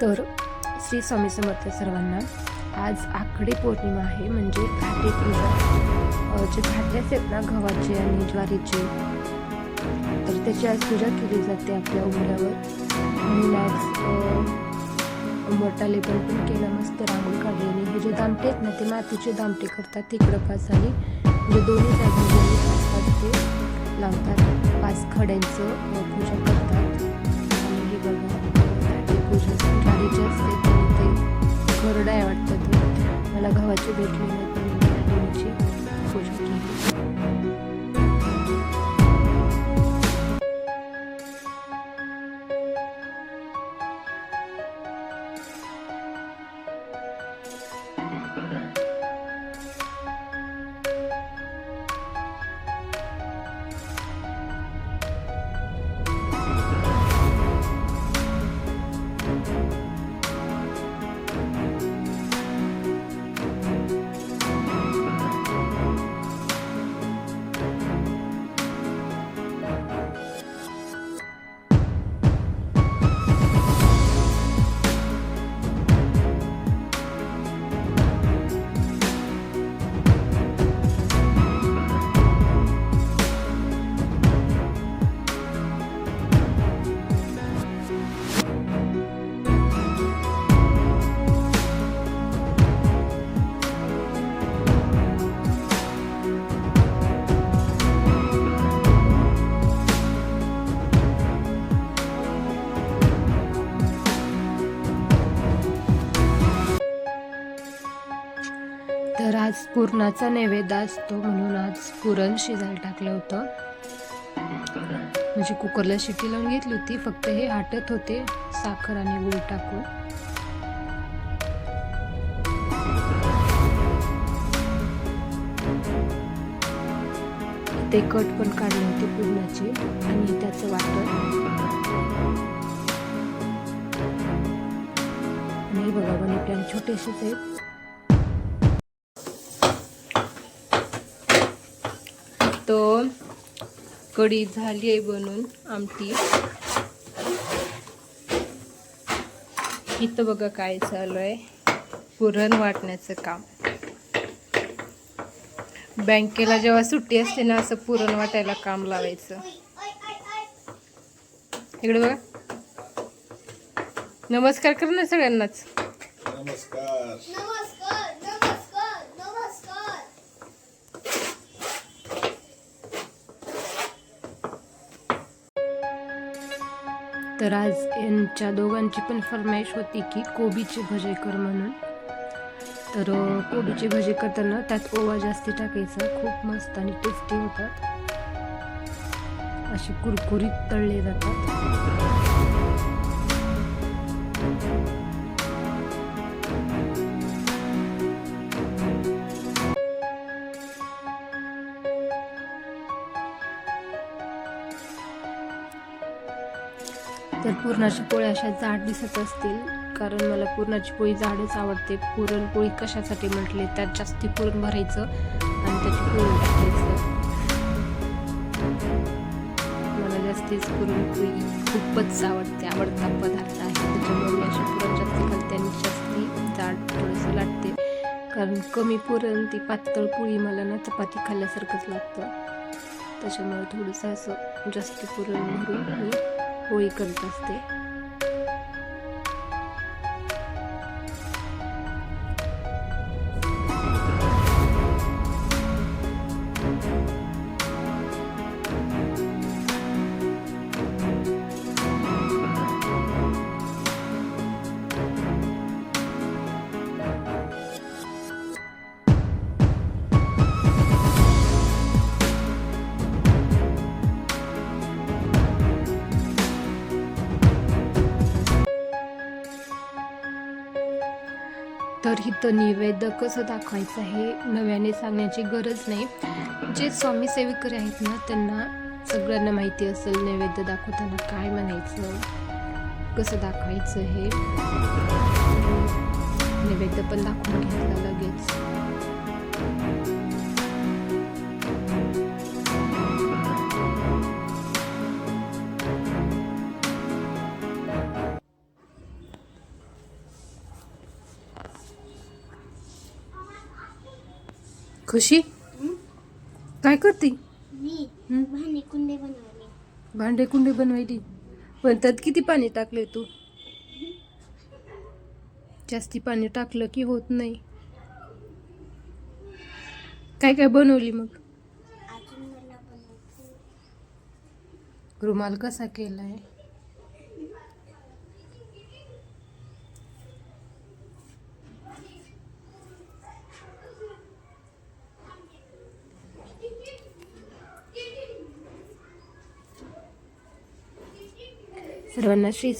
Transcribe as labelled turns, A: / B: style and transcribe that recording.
A: तर श्री स्वामी समर्थ सर्वांना. आज आखडी पौर्णिमा आहे, म्हणजे घाटे पूजा. जे घाटे आहेत ना गव्हाचे आणि ज्वारीचे, तर त्याची आज पूजा केली जाते आपल्या उंबऱ्यावर. म्हणून आज मोठाले पण केला, मस्त रांगोळी काढली. आणि हे जे दामटे आहेत ना, ते मातीचे दामटे करतात तिकडं 5 आणि म्हणजे दोन्ही जागी 5 ते लावतात. 5 खड्यांचं पूजा करतात. आणि हे बघा पूजा ज्वारीचे असते, तर ते खरडा आहे वाटतं. ते मला गव्हाचे भेटले नाही, पण मी दोन्हीची पूजा केली. तर आज पुरणाचा नैवेद्य असतो, म्हणून आज पुरण शिजायला टाकलं होतं. म्हणजे कुकरला शिट्टी लावून घेतली होती, फक्त हे हटत होते साखर आणि गूळ टाकून. ते कट पण काढले होते पुरणाचे आणि त्याचं वाटण. आणि बघा बनवते छोटेसेच आहेत. तो कढी झाली आहे बनून, आमटी. इथं बघा काय चालू आहे, पुरण वाटण्याचं काम. बँकेला जेव्हा सुट्टी असते ना, असं पुरण वाटायला काम लावायचं. इकडे बघा, नमस्कार कर ना सगळ्यांनाच.
B: नमस्कार.
A: तर आज यांच्या दोघांची पण फरमाईश होती की कोबीचे भजे कर म्हणून. तर कोबीचे भजे करताना त्यात ओवा जास्ती टाकायचा, खूप मस्त आणि टेस्टी होतात. असे कुरकुरीत तळले जातात. तर पुरणाची पोळी अशा जाड दिसत असतील, कारण मला पुरणाची पोळी जाडच आवडते. पुरणपोळी कशासाठी म्हटले, त्यात जास्ती पुरण भरायचं आणि त्याची पोळी टाकायचं. मला जास्तीच पुरणपोळी खूपच आवडता पदार्थ आहे, त्याच्यामुळे मी अशी पुरण जास्ती घालते आणि जास्ती जाड थोडंसं लाटते. कारण कमी पुरण ती पातळ पोळी मला ना चपाती खाल्ल्यासारखंच लागतं. त्याच्यामुळे थोडंसं असं जास्ती पुरण भरून मी पोळी करत असते. तर इथं नैवेद्य कसं दाखवायचं हे नव्याने सांगण्याची गरज नाही. जे स्वामी सेविकरी आहेत ना, त्यांना सगळ्यांना माहिती असेल नैवेद्य दाखवताना काय म्हणायचं, कसं दाखवायचं. हे नैवेद्य पण दाखवून घेतलं लगेच. खुशी काय करते?
C: मी
A: हं?
C: भांडे कुंडे बनवले.
A: भांडे कुंडे बनवायली. पण त्यात किती पाणी टाकले तू? जास्ती पाणी टाकलं की होत नाही. काय काय बनवली मग?
C: अजून मला बनवायचं.
A: रुमाल कसा केलाय? सर्वांना श्री